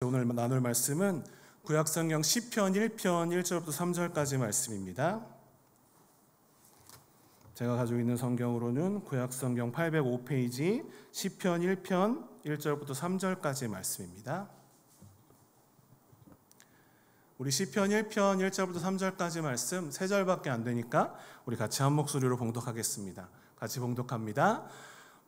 오늘 나눌 말씀은 구약성경 시편 1편 1절부터 3절까지 말씀입니다. 제가 가지고 있는 성경으로는 구약성경 805페이지 시편 1편 1절부터 3절까지 말씀입니다. 우리 시편 1편 1절부터 3절까지 말씀 3절밖에 안 되니까 우리 같이 한 목소리로 봉독하겠습니다. 같이 봉독합니다.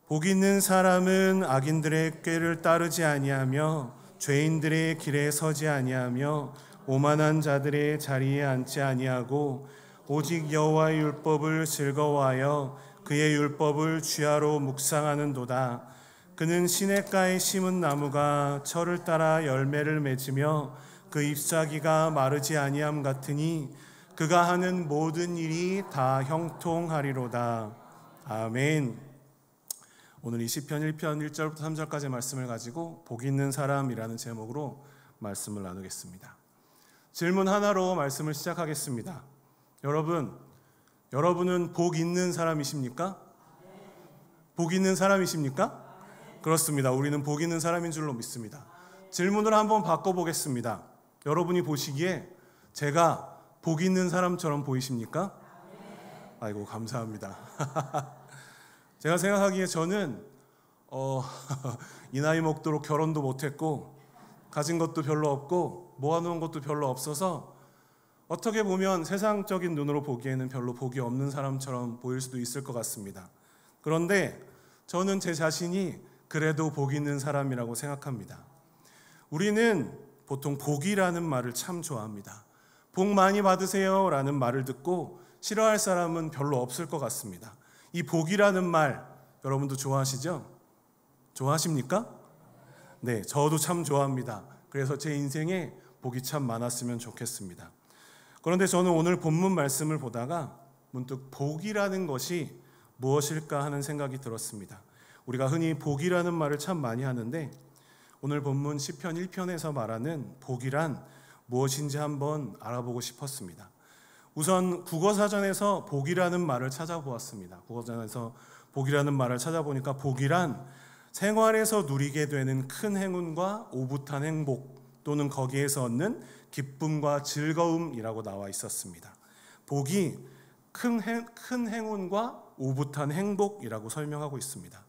복 있는 사람은 악인들의 꾀를 따르지 아니하며 죄인들의 길에 서지 아니하며 오만한 자들의 자리에 앉지 아니하고 오직 여호와의 율법을 즐거워하여 그의 율법을 주야로 묵상하는도다. 그는 시냇가에 심은 나무가 철을 따라 열매를 맺으며 그 잎사귀가 마르지 아니함 같으니 그가 하는 모든 일이 다 형통하리로다. 아멘. 오늘 이 시편 1편 1절부터 3절까지 말씀을 가지고 복 있는 사람이라는 제목으로 말씀을 나누겠습니다. 질문 하나로 말씀을 시작하겠습니다. 여러분은 복 있는 사람이십니까? 복 있는 사람이십니까? 그렇습니다. 우리는 복 있는 사람인 줄로 믿습니다. 질문을 한번 바꿔보겠습니다. 여러분이 보시기에 제가 복 있는 사람처럼 보이십니까? 아이고, 감사합니다. 제가 생각하기에 저는 이 나이 먹도록 결혼도 못했고 가진 것도 별로 없고 모아놓은 것도 별로 없어서 어떻게 보면 세상적인 눈으로 보기에는 별로 복이 없는 사람처럼 보일 수도 있을 것 같습니다. 그런데 저는 제 자신이 그래도 복 있는 사람이라고 생각합니다. 우리는 보통 복이라는 말을 참 좋아합니다. 복 많이 받으세요 라는 말을 듣고 싫어할 사람은 별로 없을 것 같습니다. 이 복이라는 말 여러분도 좋아하시죠? 좋아하십니까? 네, 저도 참 좋아합니다. 그래서 제 인생에 복이 참 많았으면 좋겠습니다. 그런데 저는 오늘 본문 말씀을 보다가 문득 복이라는 것이 무엇일까 하는 생각이 들었습니다. 우리가 흔히 복이라는 말을 참 많이 하는데 오늘 본문 시편 1편에서 말하는 복이란 무엇인지 한번 알아보고 싶었습니다. 우선 국어사전에서 복이라는 말을 찾아보았습니다. 국어사전에서 복이라는 말을 찾아보니까 복이란 생활에서 누리게 되는 큰 행운과 오붓한 행복 또는 거기에서 얻는 기쁨과 즐거움이라고 나와 있었습니다. 복이 큰 행운과 오붓한 행복이라고 설명하고 있습니다.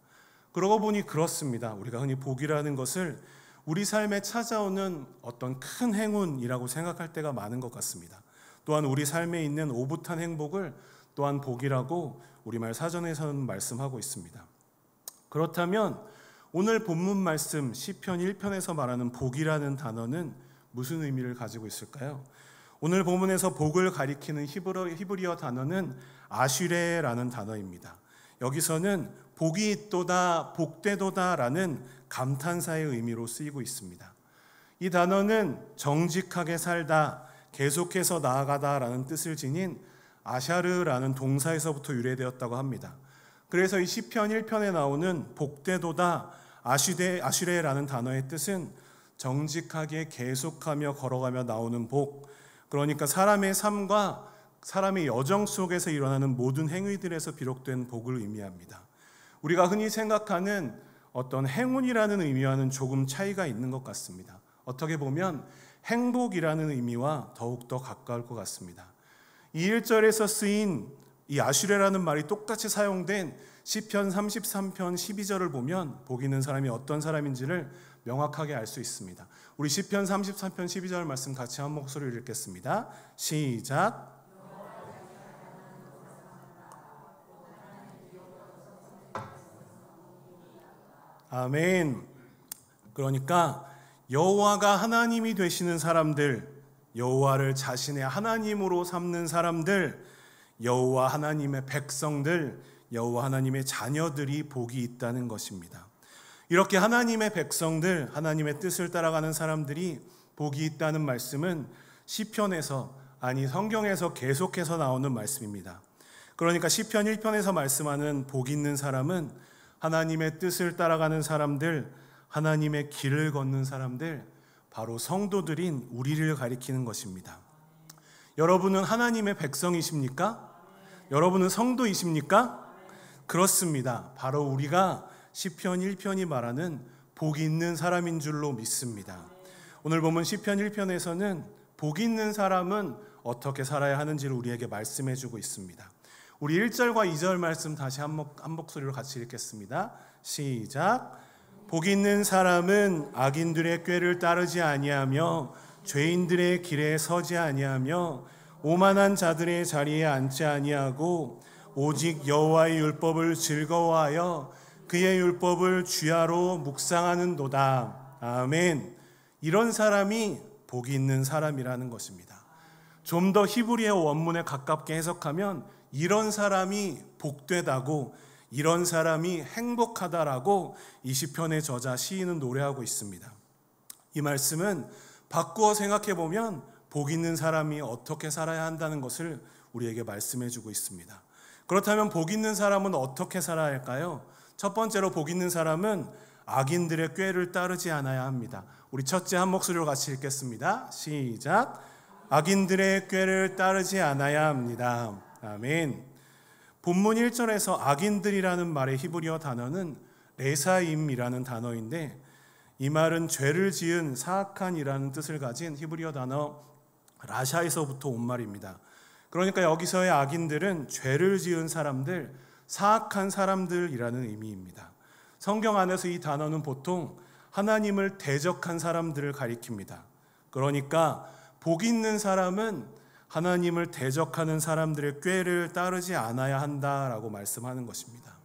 그러고 보니 그렇습니다. 우리가 흔히 복이라는 것을 우리 삶에 찾아오는 어떤 큰 행운이라고 생각할 때가 많은 것 같습니다. 또한 우리 삶에 있는 오붓한 행복을 또한 복이라고 우리말 사전에서는 말씀하고 있습니다. 그렇다면 오늘 본문 말씀 시편 1편에서 말하는 복이라는 단어는 무슨 의미를 가지고 있을까요? 오늘 본문에서 복을 가리키는 히브리어 단어는 아슈레라는 단어입니다. 여기서는 복이 있도다, 복되도다라는 감탄사의 의미로 쓰이고 있습니다. 이 단어는 정직하게 살다, 계속해서 나아가다라는 뜻을 지닌 아샤르라는 동사에서부터 유래되었다고 합니다. 그래서 이 시편 1편에 나오는 복되도다, 아슈레라는 단어의 뜻은 정직하게 계속하며 걸어가며 나오는 복, 그러니까 사람의 삶과 사람의 여정 속에서 일어나는 모든 행위들에서 비롯된 복을 의미합니다. 우리가 흔히 생각하는 어떤 행운이라는 의미와는 조금 차이가 있는 것 같습니다. 어떻게 보면 행복이라는 의미와 더욱더 가까울 것 같습니다. 이 1절에서 쓰인 이 아슈레라는 말이 똑같이 사용된 시편 33편 12절을 보면 복 있는 사람이 어떤 사람인지를 명확하게 알 수 있습니다. 우리 시편 33편 12절 말씀 같이 한 목소리로 읽겠습니다. 시작. 아멘. 그러니까 여호와가 하나님이 되시는 사람들, 여호와를 자신의 하나님으로 삼는 사람들, 여호와 하나님의 백성들, 여호와 하나님의 자녀들이 복이 있다는 것입니다. 이렇게 하나님의 백성들, 하나님의 뜻을 따라가는 사람들이 복이 있다는 말씀은 시편에서, 아니 성경에서 계속해서 나오는 말씀입니다. 그러니까 시편 1편에서 말씀하는 복 있는 사람은 하나님의 뜻을 따라가는 사람들, 하나님의 길을 걷는 사람들, 바로 성도들인 우리를 가리키는 것입니다. 여러분은 하나님의 백성이십니까? 여러분은 성도이십니까? 그렇습니다. 바로 우리가 시편 1편이 말하는 복이 있는 사람인 줄로 믿습니다. 오늘 본문 시편 1편에서는 복 있는 사람은 어떻게 살아야 하는지를 우리에게 말씀해 주고 있습니다. 우리 1절과 2절 말씀 다시 한 목소리로 같이 읽겠습니다. 시작. 복 있는 사람은 악인들의 꾀를 따르지 아니하며 죄인들의 길에 서지 아니하며 오만한 자들의 자리에 앉지 아니하고 오직 여호와의 율법을 즐거워하여 그의 율법을 주야로 묵상하는도다. 아멘. 이런 사람이 복이 있는 사람이라는 것입니다. 좀 더 히브리어 원문에 가깝게 해석하면 이런 사람이 복되다고, 이런 사람이 행복하다라고 이 시편의 저자 시인은 노래하고 있습니다. 이 말씀은 바꾸어 생각해 보면 복 있는 사람이 어떻게 살아야 한다는 것을 우리에게 말씀해 주고 있습니다. 그렇다면 복 있는 사람은 어떻게 살아야 할까요? 첫 번째로 복 있는 사람은 악인들의 꾀를 따르지 않아야 합니다. 우리 첫째 한 목소리로 같이 읽겠습니다. 시작. 악인들의 꾀를 따르지 않아야 합니다. 아멘. 본문 1절에서 악인들이라는 말의 히브리어 단어는 레사임이라는 단어인데, 이 말은 죄를 지은 사악한이라는 뜻을 가진 히브리어 단어 라샤에서부터 온 말입니다. 그러니까 여기서의 악인들은 죄를 지은 사람들, 사악한 사람들이라는 의미입니다. 성경 안에서 이 단어는 보통 하나님을 대적한 사람들을 가리킵니다. 그러니까 복 있는 사람은 하나님을 대적하는 사람들의 꾀를 따르지 않아야 한다라고 말씀하는 것입니다.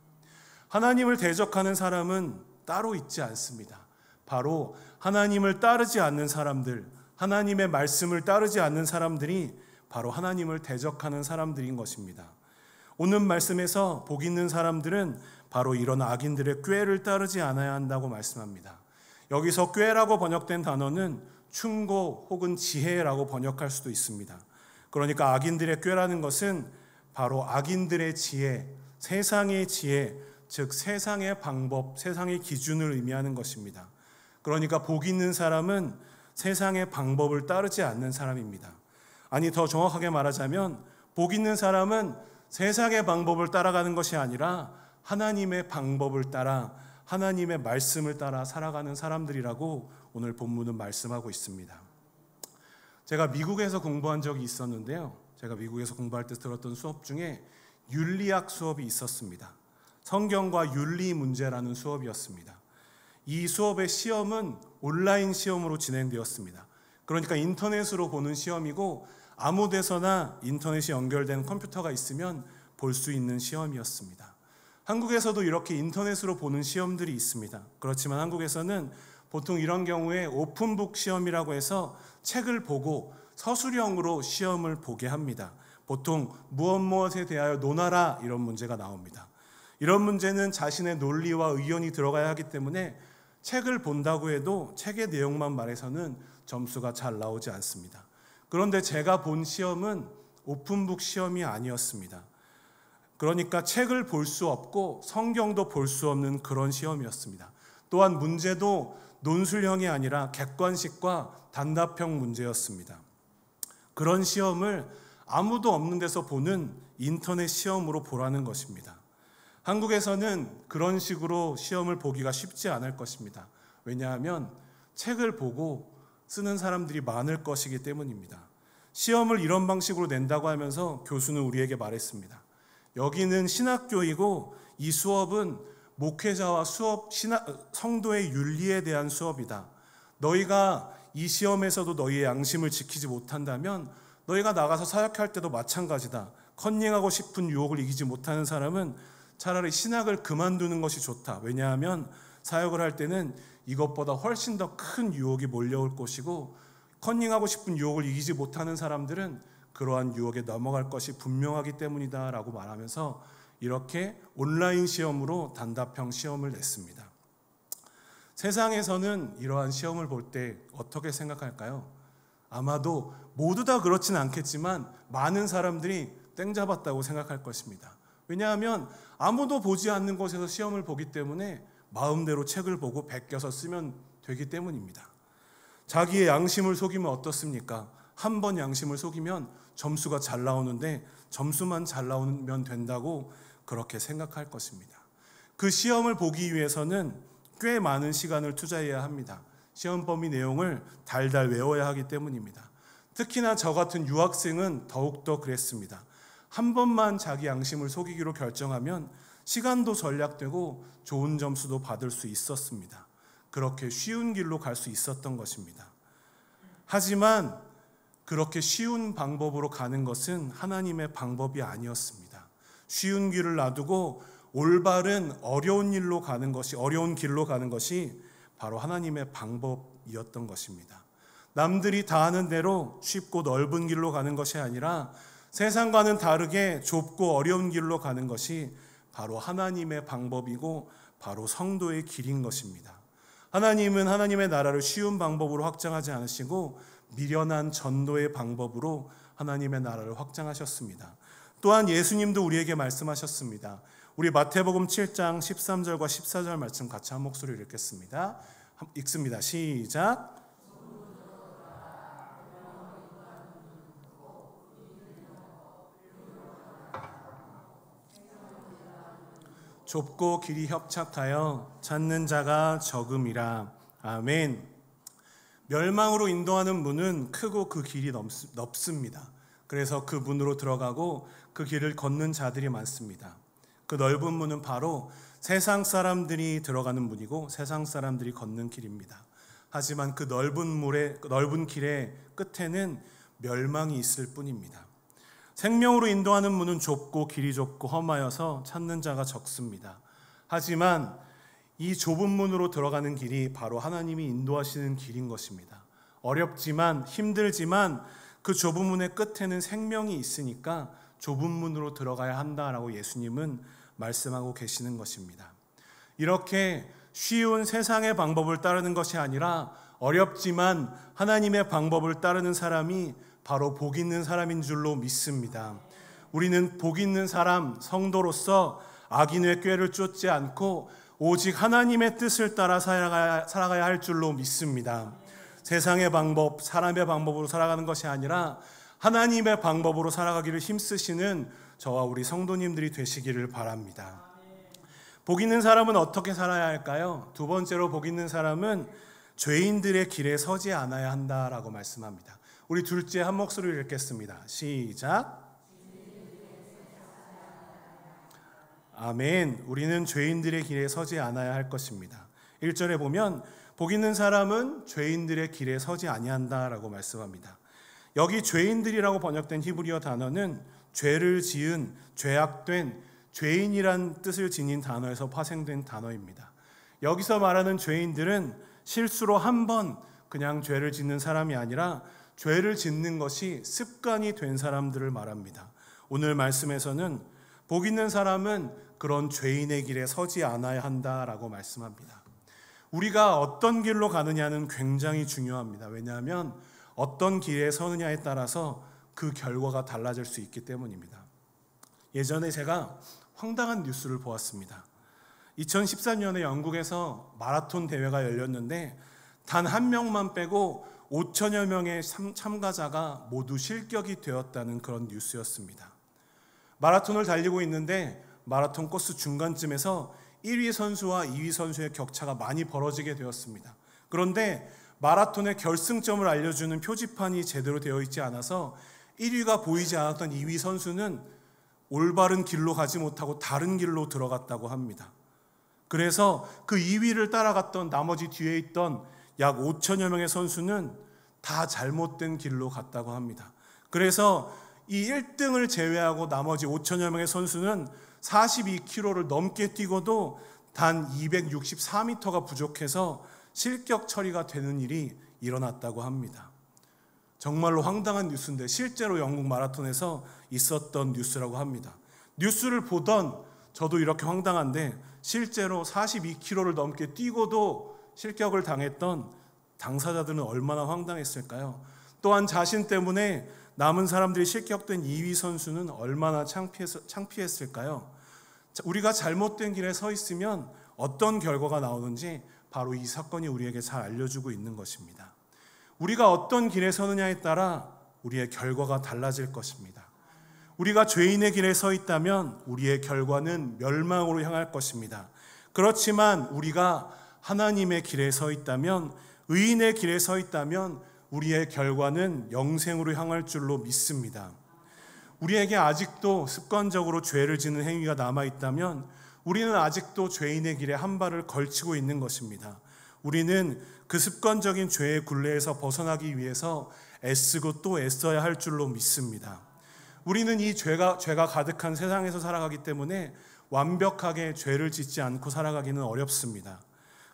하나님을 대적하는 사람은 따로 있지 않습니다. 바로 하나님을 따르지 않는 사람들, 하나님의 말씀을 따르지 않는 사람들이 바로 하나님을 대적하는 사람들인 것입니다. 오늘 말씀에서 복 있는 사람들은 바로 이런 악인들의 꾀를 따르지 않아야 한다고 말씀합니다. 여기서 꾀라고 번역된 단어는 충고 혹은 지혜라고 번역할 수도 있습니다. 그러니까 악인들의 꾀라는 것은 바로 악인들의 지혜, 세상의 지혜, 즉 세상의 방법, 세상의 기준을 의미하는 것입니다. 그러니까 복 있는 사람은 세상의 방법을 따르지 않는 사람입니다. 아니, 더 정확하게 말하자면 복 있는 사람은 세상의 방법을 따라가는 것이 아니라 하나님의 방법을 따라, 하나님의 말씀을 따라 살아가는 사람들이라고 오늘 본문은 말씀하고 있습니다. 제가 미국에서 공부한 적이 있었는데요, 제가 미국에서 공부할 때 들었던 수업 중에 윤리학 수업이 있었습니다. 성경과 윤리 문제라는 수업이었습니다. 이 수업의 시험은 온라인 시험으로 진행되었습니다. 그러니까 인터넷으로 보는 시험이고, 아무 데서나 인터넷이 연결된 컴퓨터가 있으면 볼 수 있는 시험이었습니다. 한국에서도 이렇게 인터넷으로 보는 시험들이 있습니다. 그렇지만 한국에서는 보통 이런 경우에 오픈북 시험이라고 해서 책을 보고 서술형으로 시험을 보게 합니다. 보통 무엇에 대하여 논하라, 이런 문제가 나옵니다. 이런 문제는 자신의 논리와 의견이 들어가야 하기 때문에 책을 본다고 해도 책의 내용만 말해서는 점수가 잘 나오지 않습니다. 그런데 제가 본 시험은 오픈북 시험이 아니었습니다. 그러니까 책을 볼 수 없고 성경도 볼 수 없는 그런 시험이었습니다. 또한 문제도 논술형이 아니라 객관식과 단답형 문제였습니다. 그런 시험을 아무도 없는 데서 보는 인터넷 시험으로 보라는 것입니다. 한국에서는 그런 식으로 시험을 보기가 쉽지 않을 것입니다. 왜냐하면 책을 보고 쓰는 사람들이 많을 것이기 때문입니다. 시험을 이런 방식으로 낸다고 하면서 교수는 우리에게 말했습니다. 여기는 신학교이고 이 수업은 목회자와 성도의 윤리에 대한 수업이다. 너희가 이 시험에서도 너희의 양심을 지키지 못한다면 너희가 나가서 사역할 때도 마찬가지다. 컨닝하고 싶은 유혹을 이기지 못하는 사람은 차라리 신학을 그만두는 것이 좋다. 왜냐하면 사역을 할 때는 이것보다 훨씬 더 큰 유혹이 몰려올 것이고, 컨닝하고 싶은 유혹을 이기지 못하는 사람들은 그러한 유혹에 넘어갈 것이 분명하기 때문이다 라고 말하면서 이렇게 온라인 시험으로 단답형 시험을 냈습니다. 세상에서는 이러한 시험을 볼 때 어떻게 생각할까요? 아마도 모두 다 그렇지는 않겠지만 많은 사람들이 땡 잡았다고 생각할 것입니다. 왜냐하면 아무도 보지 않는 곳에서 시험을 보기 때문에 마음대로 책을 보고 베껴서 쓰면 되기 때문입니다. 자기의 양심을 속이면 어떻습니까? 한 번 양심을 속이면 점수가 잘 나오는데 점수만 잘 나오면 된다고 그렇게 생각할 것입니다. 그 시험을 보기 위해서는 꽤 많은 시간을 투자해야 합니다. 시험 범위 내용을 달달 외워야 하기 때문입니다. 특히나 저 같은 유학생은 더욱더 그랬습니다. 한 번만 자기 양심을 속이기로 결정하면 시간도 절약되고 좋은 점수도 받을 수 있었습니다. 그렇게 쉬운 길로 갈 수 있었던 것입니다. 하지만 그렇게 쉬운 방법으로 가는 것은 하나님의 방법이 아니었습니다. 쉬운 길을 놔두고 올바른 어려운 길로 가는 것이 바로 하나님의 방법이었던 것입니다. 남들이 다 하는 대로 쉽고 넓은 길로 가는 것이 아니라 세상과는 다르게 좁고 어려운 길로 가는 것이 바로 하나님의 방법이고 바로 성도의 길인 것입니다. 하나님은 하나님의 나라를 쉬운 방법으로 확장하지 않으시고 미련한 전도의 방법으로 하나님의 나라를 확장하셨습니다. 또한 예수님도 우리에게 말씀하셨습니다. 우리 마태복음 7장 13절과 14절 말씀 같이 한 목소리로 읽겠습니다. 읽습니다. 시작. 좁고 길이 협착하여 찾는 자가 적음이라. 아멘. 멸망으로 인도하는 문은 크고 그 길이 넓습니다. 그래서 그 문으로 들어가고 그 길을 걷는 자들이 많습니다. 그 넓은 문은 바로 세상 사람들이 들어가는 문이고 세상 사람들이 걷는 길입니다. 하지만 그 넓은 길의 끝에는 멸망이 있을 뿐입니다. 생명으로 인도하는 문은 좁고 길이 좁고 험하여서 찾는 자가 적습니다. 하지만 이 좁은 문으로 들어가는 길이 바로 하나님이 인도하시는 길인 것입니다. 어렵지만 힘들지만 그 좁은 문의 끝에는 생명이 있으니까 좁은 문으로 들어가야 한다라고 예수님은 말씀하고 계시는 것입니다. 이렇게 쉬운 세상의 방법을 따르는 것이 아니라 어렵지만 하나님의 방법을 따르는 사람이 바로 복 있는 사람인 줄로 믿습니다. 우리는 복 있는 사람, 성도로서 악인의 꾀를 쫓지 않고 오직 하나님의 뜻을 따라 살아가야 할 줄로 믿습니다. 세상의 방법, 사람의 방법으로 살아가는 것이 아니라 하나님의 방법으로 살아가기를 힘쓰시는 저와 우리 성도님들이 되시기를 바랍니다. 복 있는 사람은 어떻게 살아야 할까요? 두 번째로 복 있는 사람은 죄인들의 길에 서지 않아야 한다라고 말씀합니다. 우리 둘째 한 목소리로 읽겠습니다. 시작. 아멘. 우리는 죄인들의 길에 서지 않아야 할 것입니다. 1절에 보면 복 있는 사람은 죄인들의 길에 서지 아니한다라고 말씀합니다. 여기 죄인들이라고 번역된 히브리어 단어는 죄를 지은, 죄악된, 죄인이란 뜻을 지닌 단어에서 파생된 단어입니다. 여기서 말하는 죄인들은 실수로 한 번 그냥 죄를 짓는 사람이 아니라 죄를 짓는 것이 습관이 된 사람들을 말합니다. 오늘 말씀에서는 복 있는 사람은 그런 죄인의 길에 서지 않아야 한다라고 말씀합니다. 우리가 어떤 길로 가느냐는 굉장히 중요합니다. 왜냐하면 어떤 길에 서느냐에 따라서 그 결과가 달라질 수 있기 때문입니다. 예전에 제가 황당한 뉴스를 보았습니다. 2013년에 영국에서 마라톤 대회가 열렸는데 단 한 명만 빼고 5천여 명의 참가자가 모두 실격이 되었다는 그런 뉴스였습니다. 마라톤을 달리고 있는데 마라톤 코스 중간쯤에서 1위 선수와 2위 선수의 격차가 많이 벌어지게 되었습니다. 그런데 마라톤의 결승점을 알려주는 표지판이 제대로 되어 있지 않아서 1위가 보이지 않았던 2위 선수는 올바른 길로 가지 못하고 다른 길로 들어갔다고 합니다. 그래서 그 2위를 따라갔던 나머지 뒤에 있던 약 5천여 명의 선수는 다 잘못된 길로 갔다고 합니다. 그래서 이 1등을 제외하고 나머지 5천여 명의 선수는 42km를 넘게 뛰고도 단 264m가 부족해서 실격 처리가 되는 일이 일어났다고 합니다. 정말로 황당한 뉴스인데 실제로 영국 마라톤에서 있었던 뉴스라고 합니다. 뉴스를 보던 저도 이렇게 황당한데 실제로 42km를 넘게 뛰고도 실격을 당했던 당사자들은 얼마나 황당했을까요? 또한 자신 때문에 남은 사람들이 실격된 2위 선수는 얼마나 창피했을까요? 우리가 잘못된 길에 서 있으면 어떤 결과가 나오는지 바로 이 사건이 우리에게 잘 알려주고 있는 것입니다. 우리가 어떤 길에 서느냐에 따라 우리의 결과가 달라질 것입니다. 우리가 죄인의 길에 서 있다면 우리의 결과는 멸망으로 향할 것입니다. 그렇지만 우리가 하나님의 길에 서 있다면 의인의 길에 서 있다면 우리의 결과는 영생으로 향할 줄로 믿습니다. 우리에게 아직도 습관적으로 죄를 짓는 행위가 남아있다면 우리는 아직도 죄인의 길에 한 발을 걸치고 있는 것입니다. 우리는 그 습관적인 죄의 굴레에서 벗어나기 위해서 애쓰고 또 애써야 할 줄로 믿습니다. 우리는 이 죄가 가득한 세상에서 살아가기 때문에 완벽하게 죄를 짓지 않고 살아가기는 어렵습니다.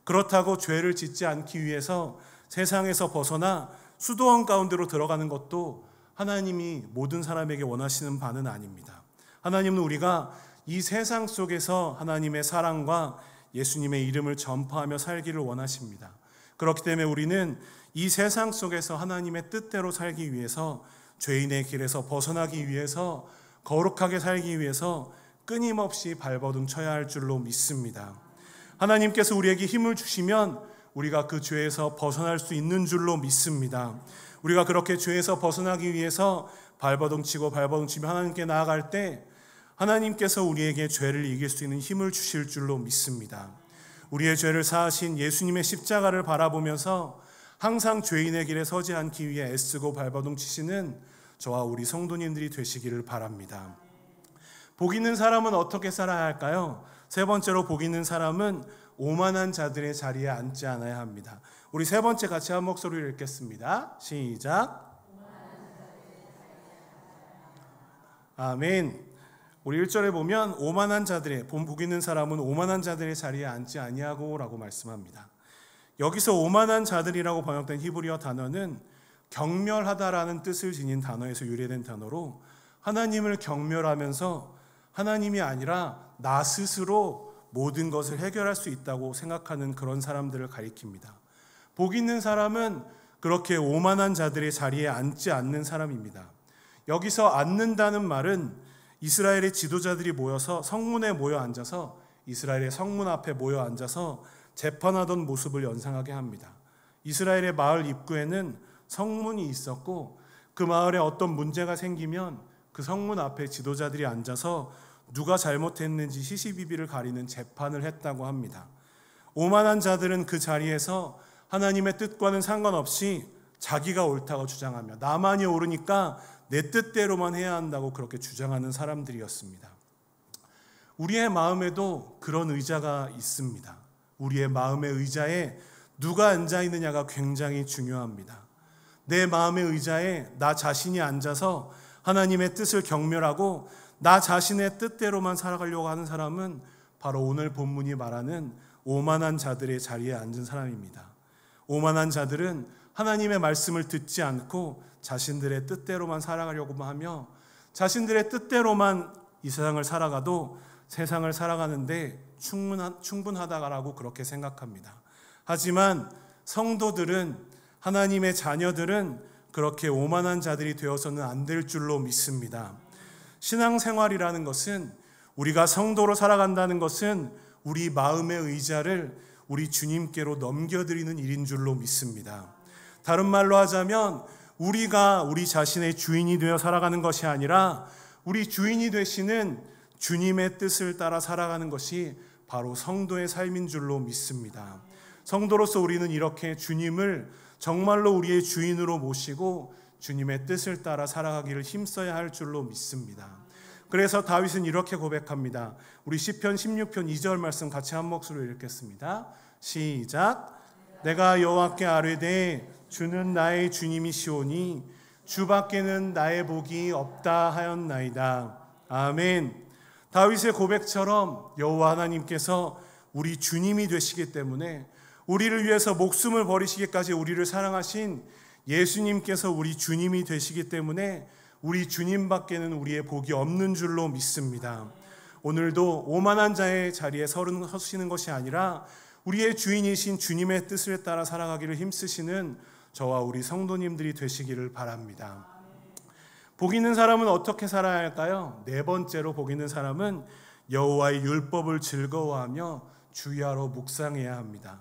그렇다고 죄를 짓지 않기 위해서 세상에서 벗어나 수도원 가운데로 들어가는 것도 하나님이 모든 사람에게 원하시는 바는 아닙니다. 하나님은 우리가 이 세상 속에서 하나님의 사랑과 예수님의 이름을 전파하며 살기를 원하십니다. 그렇기 때문에 우리는 이 세상 속에서 하나님의 뜻대로 살기 위해서, 죄인의 길에서 벗어나기 위해서, 거룩하게 살기 위해서 끊임없이 발버둥 쳐야 할 줄로 믿습니다. 하나님께서 우리에게 힘을 주시면 우리가 그 죄에서 벗어날 수 있는 줄로 믿습니다. 우리가 그렇게 죄에서 벗어나기 위해서 발버둥 치고 하나님께 나아갈 때 하나님께서 우리에게 죄를 이길 수 있는 힘을 주실 줄로 믿습니다. 우리의 죄를 사하신 예수님의 십자가를 바라보면서 항상 죄인의 길에 서지 않기 위해 애쓰고 발버둥 치시는 저와 우리 성도님들이 되시기를 바랍니다. 복 있는 사람은 어떻게 살아야 할까요? 세 번째로 복 있는 사람은 오만한 자들의 자리에 앉지 않아야 합니다. 우리 세 번째 같이 한 목소리로 읽겠습니다. 시작. 아멘. 우리 1절에 보면 오만한 자들의, 복 있는 사람은 오만한 자들의 자리에 앉지 아니하고 라고 말씀합니다. 여기서 오만한 자들이라고 번역된 히브리어 단어는 경멸하다라는 뜻을 지닌 단어에서 유래된 단어로 하나님을 경멸하면서 하나님이 아니라 나 스스로 모든 것을 해결할 수 있다고 생각하는 그런 사람들을 가리킵니다. 복 있는 사람은 그렇게 오만한 자들의 자리에 앉지 않는 사람입니다. 여기서 앉는다는 말은 이스라엘의 지도자들이 모여서 성문에 모여 앉아서, 이스라엘의 성문 앞에 모여 앉아서 재판하던 모습을 연상하게 합니다. 이스라엘의 마을 입구에는 성문이 있었고 그 마을에 어떤 문제가 생기면 그 성문 앞에 지도자들이 앉아서 누가 잘못했는지 시시비비를 가리는 재판을 했다고 합니다. 오만한 자들은 그 자리에서 하나님의 뜻과는 상관없이 자기가 옳다고 주장하며 나만이 옳으니까 내 뜻대로만 해야 한다고 그렇게 주장하는 사람들이었습니다. 우리의 마음에도 그런 의자가 있습니다. 우리의 마음의 의자에 누가 앉아 있느냐가 굉장히 중요합니다. 내 마음의 의자에 나 자신이 앉아서 하나님의 뜻을 경멸하고 나 자신의 뜻대로만 살아가려고 하는 사람은 바로 오늘 본문이 말하는 오만한 자들의 자리에 앉은 사람입니다. 오만한 자들은 하나님의 말씀을 듣지 않고 자신들의 뜻대로만 살아가려고만 하며 자신들의 뜻대로만 이 세상을 살아가도 세상을 살아가는데 충분하다라고 그렇게 생각합니다. 하지만 성도들은, 하나님의 자녀들은 그렇게 오만한 자들이 되어서는 안 될 줄로 믿습니다. 신앙생활이라는 것은, 우리가 성도로 살아간다는 것은 우리 마음의 의자를 우리 주님께로 넘겨드리는 일인 줄로 믿습니다. 다른 말로 하자면 우리가 우리 자신의 주인이 되어 살아가는 것이 아니라 우리 주인이 되시는 주님의 뜻을 따라 살아가는 것이 바로 성도의 삶인 줄로 믿습니다. 성도로서 우리는 이렇게 주님을 정말로 우리의 주인으로 모시고 주님의 뜻을 따라 살아가기를 힘써야 할 줄로 믿습니다. 그래서 다윗은 이렇게 고백합니다. 우리 시편 16편 2절 말씀 같이 한 목소리로 읽겠습니다. 시작. 내가 여호와께 아뢰되 주는 나의 주님이시오니 주밖에는 나의 복이 없다 하였나이다. 아멘. 다윗의 고백처럼 여호와 하나님께서 우리 주님이 되시기 때문에, 우리를 위해서 목숨을 버리시기까지 우리를 사랑하신 예수님께서 우리 주님이 되시기 때문에 우리 주님밖에는 우리의 복이 없는 줄로 믿습니다. 오늘도 오만한 자의 자리에 서시는 것이 아니라 우리의 주인이신 주님의 뜻을 따라 살아가기를 힘쓰시는 저와 우리 성도님들이 되시기를 바랍니다. 복 있는 사람은 어떻게 살아야 할까요? 네 번째로 복 있는 사람은 여호와의 율법을 즐거워하며 주야로 묵상해야 합니다.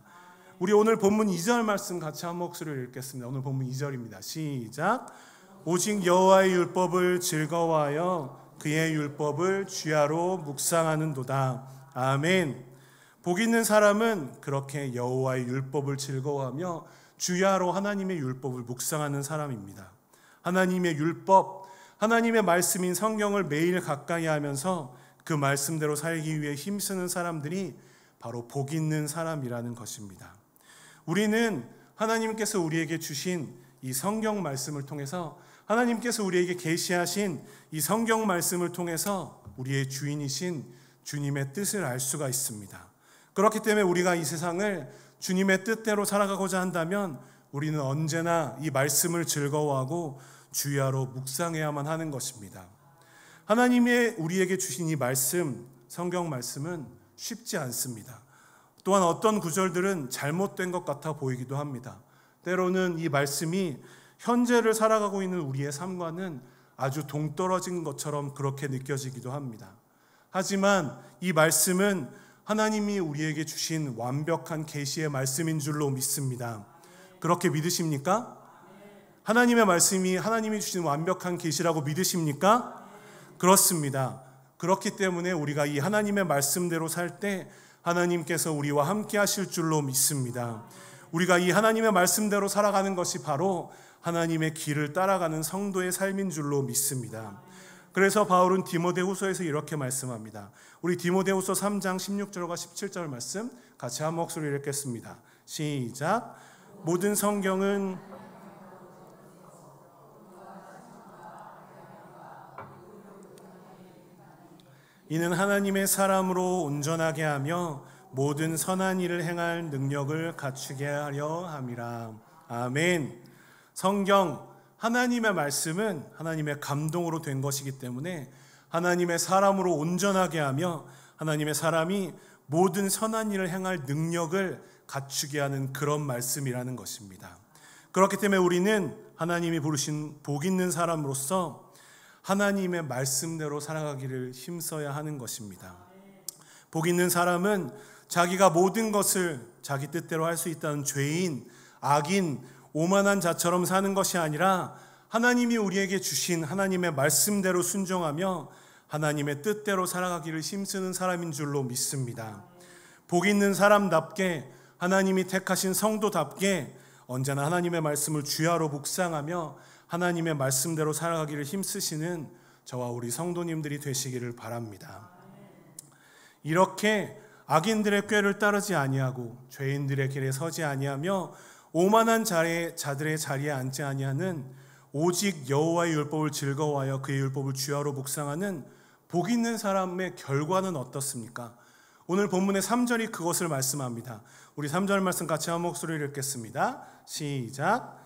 우리 오늘 본문 2절 말씀 같이 한 목소리로 읽겠습니다. 오늘 본문 2절입니다. 시작. 오직 여호와의 율법을 즐거워하여 그의 율법을 주야로 묵상하는도다. 아멘. 복 있는 사람은 그렇게 여호와의 율법을 즐거워하며 주야로 하나님의 율법을 묵상하는 사람입니다. 하나님의 율법, 하나님의 말씀인 성경을 매일 가까이 하면서 그 말씀대로 살기 위해 힘쓰는 사람들이 바로 복 있는 사람이라는 것입니다. 우리는 하나님께서 우리에게 주신 이 성경 말씀을 통해서, 하나님께서 우리에게 계시하신 이 성경 말씀을 통해서 우리의 주인이신 주님의 뜻을 알 수가 있습니다. 그렇기 때문에 우리가 이 세상을 주님의 뜻대로 살아가고자 한다면 우리는 언제나 이 말씀을 즐거워하고 주야로 묵상해야만 하는 것입니다. 하나님의 우리에게 주신 이 말씀, 성경 말씀은 쉽지 않습니다. 또한 어떤 구절들은 잘못된 것 같아 보이기도 합니다. 때로는 이 말씀이 현재를 살아가고 있는 우리의 삶과는 아주 동떨어진 것처럼 그렇게 느껴지기도 합니다. 하지만 이 말씀은 하나님이 우리에게 주신 완벽한 계시의 말씀인 줄로 믿습니다. 그렇게 믿으십니까? 하나님의 말씀이 하나님이 주신 완벽한 계시라고 믿으십니까? 그렇습니다. 그렇기 때문에 우리가 이 하나님의 말씀대로 살 때 하나님께서 우리와 함께 하실 줄로 믿습니다. 우리가 이 하나님의 말씀대로 살아가는 것이 바로 하나님의 길을 따라가는 성도의 삶인 줄로 믿습니다. 그래서 바울은 디모데후서에서 이렇게 말씀합니다. 우리 디모데후서 3장 16절과 17절 말씀 같이 한 목소리로 읽겠습니다. 시작. 모든 성경은 이는 하나님의 사람으로 온전하게 하며 모든 선한 일을 행할 능력을 갖추게 하려 함이라. 아멘. 성경, 하나님의 말씀은 하나님의 감동으로 된 것이기 때문에 하나님의 사람으로 온전하게 하며 하나님의 사람이 모든 선한 일을 행할 능력을 갖추게 하는 그런 말씀이라는 것입니다. 그렇기 때문에 우리는 하나님이 부르신 복 있는 사람으로서 하나님의 말씀대로 살아가기를 힘써야 하는 것입니다. 복 있는 사람은 자기가 모든 것을 자기 뜻대로 할 수 있다는 죄인, 악인, 오만한 자처럼 사는 것이 아니라 하나님이 우리에게 주신 하나님의 말씀대로 순종하며 하나님의 뜻대로 살아가기를 힘쓰는 사람인 줄로 믿습니다. 복 있는 사람답게, 하나님이 택하신 성도답게 언제나 하나님의 말씀을 주야로 묵상하며 하나님의 말씀대로 살아가기를 힘쓰시는 저와 우리 성도님들이 되시기를 바랍니다. 이렇게 악인들의 꾀를 따르지 아니하고 죄인들의 길에 서지 아니하며 오만한 자들의 자리에 앉지 아니하는 오직 여호와의 율법을 즐거워하여 그의 율법을 주야로 묵상하는 복 있는 사람의 결과는 어떻습니까? 오늘 본문의 3절이 그것을 말씀합니다. 우리 3절 말씀 같이 한 목소리로 읽겠습니다. 시작.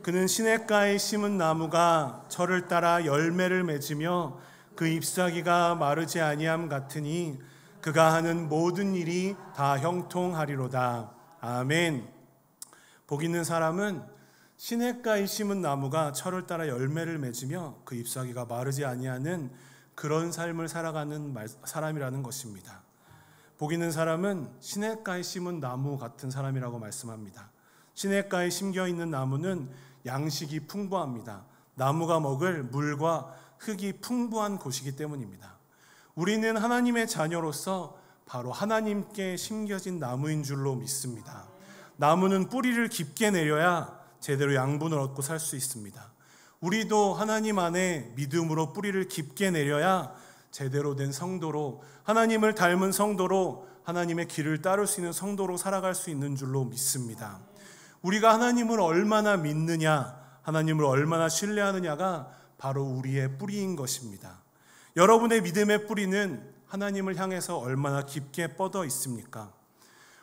그는 시냇가에 심은 나무가 철을 따라 열매를 맺으며 그 잎사귀가 마르지 아니함 같으니 그가 하는 모든 일이 다 형통하리로다. 아멘. 복 있는 사람은 시냇가에 심은 나무가 철을 따라 열매를 맺으며 그 잎사귀가 마르지 아니하는 그런 삶을 살아가는 사람이라는 것입니다. 복 있는 사람은 시냇가에 심은 나무 같은 사람이라고 말씀합니다. 시냇가에 심겨 있는 나무는 양식이 풍부합니다. 나무가 먹을 물과 흙이 풍부한 곳이기 때문입니다. 우리는 하나님의 자녀로서 바로 하나님께 심겨진 나무인 줄로 믿습니다. 나무는 뿌리를 깊게 내려야 제대로 양분을 얻고 살 수 있습니다. 우리도 하나님 안에 믿음으로 뿌리를 깊게 내려야 제대로 된 성도로, 하나님을 닮은 성도로, 하나님의 길을 따를 수 있는 성도로 살아갈 수 있는 줄로 믿습니다. 우리가 하나님을 얼마나 믿느냐, 하나님을 얼마나 신뢰하느냐가 바로 우리의 뿌리인 것입니다. 여러분의 믿음의 뿌리는 하나님을 향해서 얼마나 깊게 뻗어 있습니까?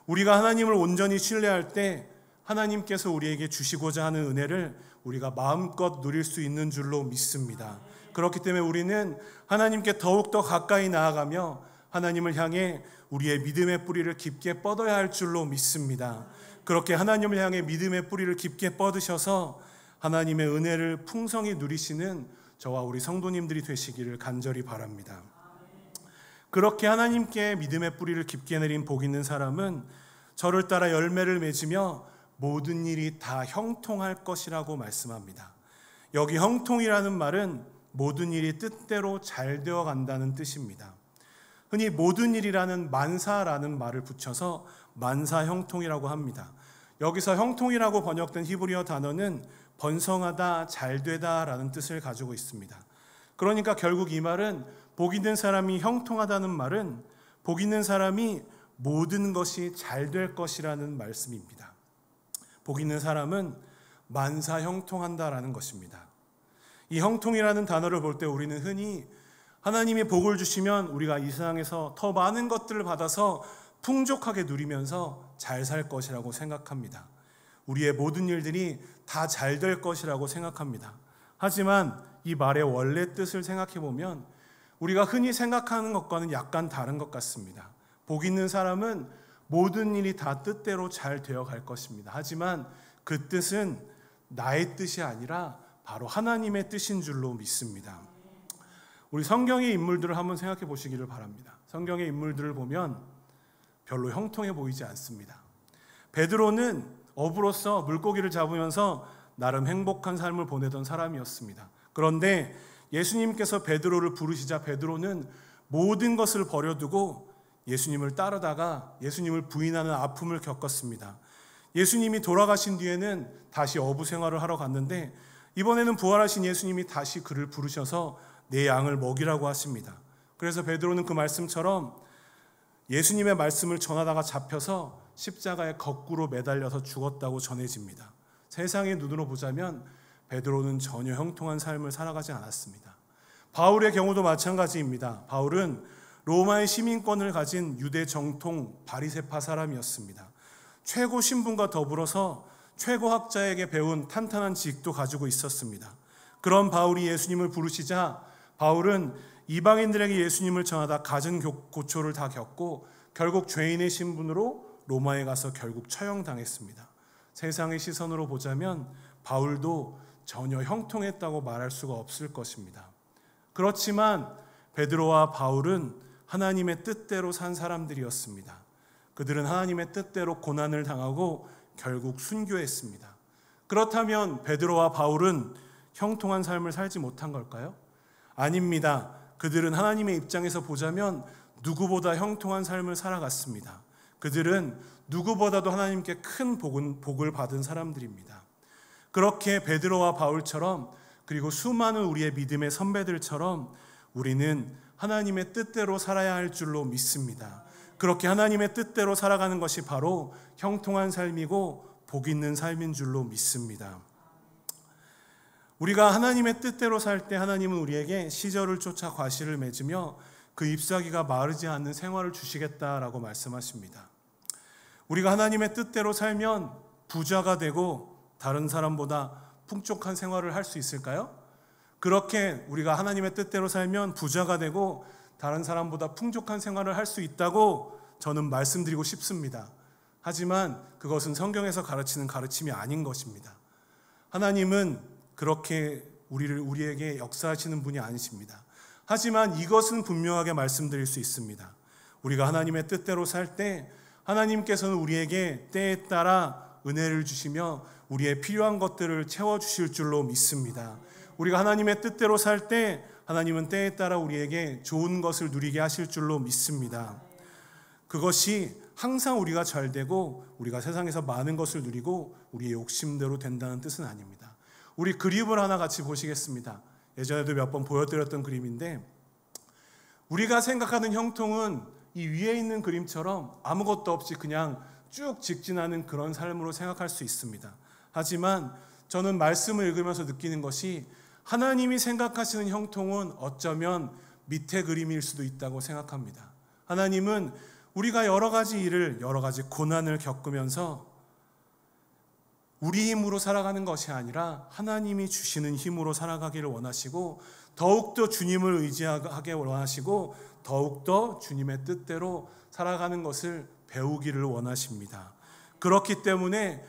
우리가 하나님을 온전히 신뢰할 때 하나님께서 우리에게 주시고자 하는 은혜를 우리가 마음껏 누릴 수 있는 줄로 믿습니다. 그렇기 때문에 우리는 하나님께 더욱더 가까이 나아가며 하나님을 향해 우리의 믿음의 뿌리를 깊게 뻗어야 할 줄로 믿습니다. 그렇게 하나님을 향해 믿음의 뿌리를 깊게 뻗으셔서 하나님의 은혜를 풍성히 누리시는 저와 우리 성도님들이 되시기를 간절히 바랍니다. 그렇게 하나님께 믿음의 뿌리를 깊게 내린 복 있는 사람은 저를 따라 열매를 맺으며 모든 일이 다 형통할 것이라고 말씀합니다. 여기 형통이라는 말은 모든 일이 뜻대로 잘 되어 간다는 뜻입니다. 흔히 모든 일이라는 만사라는 말을 붙여서 만사형통이라고 합니다. 여기서 형통이라고 번역된 히브리어 단어는 번성하다, 잘되다라는 뜻을 가지고 있습니다. 그러니까 결국 이 말은 복 있는 사람이 형통하다는 말은 복 있는 사람이 모든 것이 잘 될 것이라는 말씀입니다. 복 있는 사람은 만사 형통한다라는 것입니다. 이 형통이라는 단어를 볼 때 우리는 흔히 하나님이 복을 주시면 우리가 이 세상에서 더 많은 것들을 받아서 풍족하게 누리면서 잘 살 것이라고 생각합니다. 우리의 모든 일들이 다 잘 될 것이라고 생각합니다. 하지만 이 말의 원래 뜻을 생각해 보면 우리가 흔히 생각하는 것과는 약간 다른 것 같습니다. 복 있는 사람은 모든 일이 다 뜻대로 잘 되어 갈 것입니다. 하지만 그 뜻은 나의 뜻이 아니라 바로 하나님의 뜻인 줄로 믿습니다. 우리 성경의 인물들을 한번 생각해 보시기를 바랍니다. 성경의 인물들을 보면 별로 형통해 보이지 않습니다. 베드로는 어부로서 물고기를 잡으면서 나름 행복한 삶을 보내던 사람이었습니다. 그런데 예수님께서 베드로를 부르시자 베드로는 모든 것을 버려두고 예수님을 따르다가 예수님을 부인하는 아픔을 겪었습니다. 예수님이 돌아가신 뒤에는 다시 어부 생활을 하러 갔는데 이번에는 부활하신 예수님이 다시 그를 부르셔서 내 양을 먹이라고 하십니다. 그래서 베드로는 그 말씀처럼 예수님의 말씀을 전하다가 잡혀서 십자가에 거꾸로 매달려서 죽었다고 전해집니다. 세상의 눈으로 보자면 베드로는 전혀 형통한 삶을 살아가지 않았습니다. 바울의 경우도 마찬가지입니다. 바울은 로마의 시민권을 가진 유대 정통 바리새파 사람이었습니다. 최고 신분과 더불어서 최고 학자에게 배운 탄탄한 지식도 가지고 있었습니다. 그런 바울이 예수님을 부르시자 바울은 이방인들에게 예수님을 전하다 갖은 고초를 다 겪고 결국 죄인의 신분으로 로마에 가서 결국 처형당했습니다. 세상의 시선으로 보자면 바울도 전혀 형통했다고 말할 수가 없을 것입니다. 그렇지만 베드로와 바울은 하나님의 뜻대로 산 사람들이었습니다. 그들은 하나님의 뜻대로 고난을 당하고 결국 순교했습니다. 그렇다면 베드로와 바울은 형통한 삶을 살지 못한 걸까요? 아닙니다. 그들은 하나님의 입장에서 보자면 누구보다 형통한 삶을 살아갔습니다. 그들은 누구보다도 하나님께 큰 복을 받은 사람들입니다. 그렇게 베드로와 바울처럼 그리고 수많은 우리의 믿음의 선배들처럼 우리는 하나님의 뜻대로 살아야 할 줄로 믿습니다. 그렇게 하나님의 뜻대로 살아가는 것이 바로 형통한 삶이고 복 있는 삶인 줄로 믿습니다. 우리가 하나님의 뜻대로 살 때 하나님은 우리에게 시절을 쫓아 과실을 맺으며 그 잎사귀가 마르지 않는 생활을 주시겠다라고 말씀하십니다. 우리가 하나님의 뜻대로 살면 부자가 되고 다른 사람보다 풍족한 생활을 할 수 있을까요? 그렇게 우리가 하나님의 뜻대로 살면 부자가 되고 다른 사람보다 풍족한 생활을 할 수 있다고 저는 말씀드리고 싶습니다. 하지만 그것은 성경에서 가르치는 가르침이 아닌 것입니다. 하나님은 그렇게 우리에게 역사하시는 분이 아니십니다. 하지만 이것은 분명하게 말씀드릴 수 있습니다. 우리가 하나님의 뜻대로 살 때 하나님께서는 우리에게 때에 따라 은혜를 주시며 우리의 필요한 것들을 채워주실 줄로 믿습니다. 우리가 하나님의 뜻대로 살 때 하나님은 때에 따라 우리에게 좋은 것을 누리게 하실 줄로 믿습니다. 그것이 항상 우리가 잘 되고 우리가 세상에서 많은 것을 누리고 우리의 욕심대로 된다는 뜻은 아닙니다. 우리 그림을 하나 같이 보시겠습니다. 예전에도 몇 번 보여드렸던 그림인데 우리가 생각하는 형통은 이 위에 있는 그림처럼 아무것도 없이 그냥 쭉 직진하는 그런 삶으로 생각할 수 있습니다. 하지만 저는 말씀을 읽으면서 느끼는 것이 하나님이 생각하시는 형통은 어쩌면 밑에 그림일 수도 있다고 생각합니다. 하나님은 우리가 여러 가지 일을, 여러 가지 고난을 겪으면서 우리 힘으로 살아가는 것이 아니라 하나님이 주시는 힘으로 살아가기를 원하시고 더욱더 주님을 의지하게 원하시고 더욱더 주님의 뜻대로 살아가는 것을 배우기를 원하십니다. 그렇기 때문에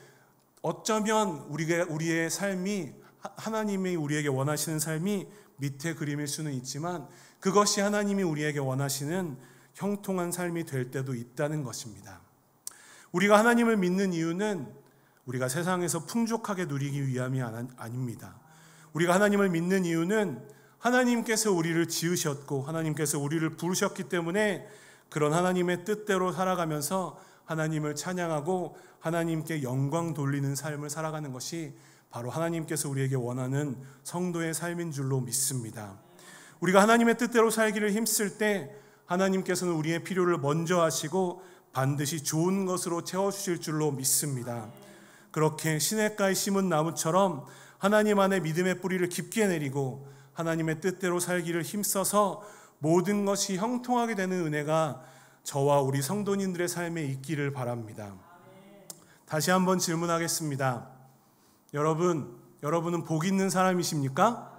어쩌면 우리의 삶이 하나님이 우리에게 원하시는 삶이 밑에 그림일 수는 있지만 그것이 하나님이 우리에게 원하시는 형통한 삶이 될 때도 있다는 것입니다. 우리가 하나님을 믿는 이유는 우리가 세상에서 풍족하게 누리기 위함이 아닙니다. 우리가 하나님을 믿는 이유는 하나님께서 우리를 지으셨고 하나님께서 우리를 부르셨기 때문에 그런 하나님의 뜻대로 살아가면서 하나님을 찬양하고 하나님께 영광 돌리는 삶을 살아가는 것이 바로 하나님께서 우리에게 원하는 성도의 삶인 줄로 믿습니다. 우리가 하나님의 뜻대로 살기를 힘쓸 때 하나님께서는 우리의 필요를 먼저 하시고 반드시 좋은 것으로 채워주실 줄로 믿습니다. 그렇게 시냇가에 심은 나무처럼 하나님 안에 믿음의 뿌리를 깊게 내리고 하나님의 뜻대로 살기를 힘써서 모든 것이 형통하게 되는 은혜가 저와 우리 성도님들의 삶에 있기를 바랍니다. 다시 한번 질문하겠습니다. 여러분은 복 있는 사람이십니까?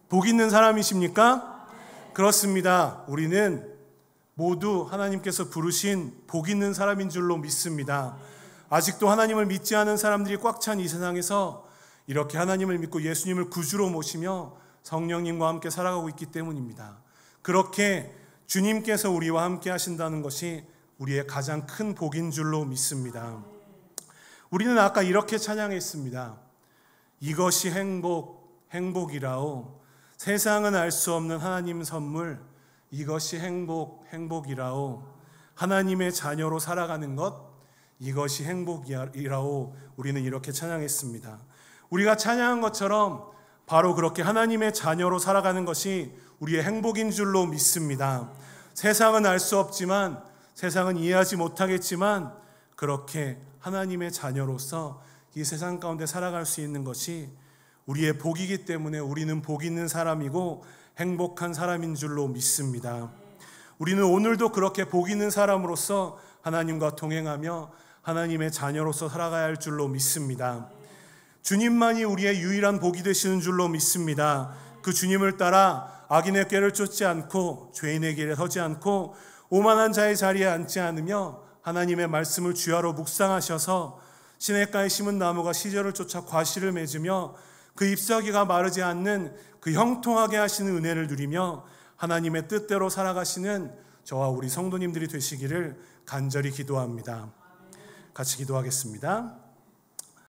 복 있는 사람이십니까? 그렇습니다. 우리는 모두 하나님께서 부르신 복 있는 사람인 줄로 믿습니다. 아직도 하나님을 믿지 않은 사람들이 꽉 찬 이 세상에서 이렇게 하나님을 믿고 예수님을 구주로 모시며 성령님과 함께 살아가고 있기 때문입니다. 그렇게 주님께서 우리와 함께 하신다는 것이 우리의 가장 큰 복인 줄로 믿습니다. 우리는 아까 이렇게 찬양했습니다. 이것이 행복이라오. 세상은 알 수 없는 하나님 선물. 이것이 행복이라오. 하나님의 자녀로 살아가는 것. 이것이 행복이라오. 우리는 이렇게 찬양했습니다. 우리가 찬양한 것처럼 바로 그렇게 하나님의 자녀로 살아가는 것이 우리의 행복인 줄로 믿습니다. 세상은 알 수 없지만, 세상은 이해하지 못하겠지만 그렇게 하나님의 자녀로서 이 세상 가운데 살아갈 수 있는 것이 우리의 복이기 때문에 우리는 복 있는 사람이고 행복한 사람인 줄로 믿습니다. 우리는 오늘도 그렇게 복 있는 사람으로서 하나님과 동행하며 하나님의 자녀로서 살아가야 할 줄로 믿습니다. 주님만이 우리의 유일한 복이 되시는 줄로 믿습니다. 그 주님을 따라 악인의 꾀를 쫓지 않고 죄인의 길에 서지 않고 오만한 자의 자리에 앉지 않으며 하나님의 말씀을 주야로 묵상하셔서 시냇가에 심은 나무가 시절을 쫓아 과실을 맺으며 그 잎사귀가 마르지 않는 그 형통하게 하시는 은혜를 누리며 하나님의 뜻대로 살아가시는 저와 우리 성도님들이 되시기를 간절히 기도합니다. 같이 기도하겠습니다.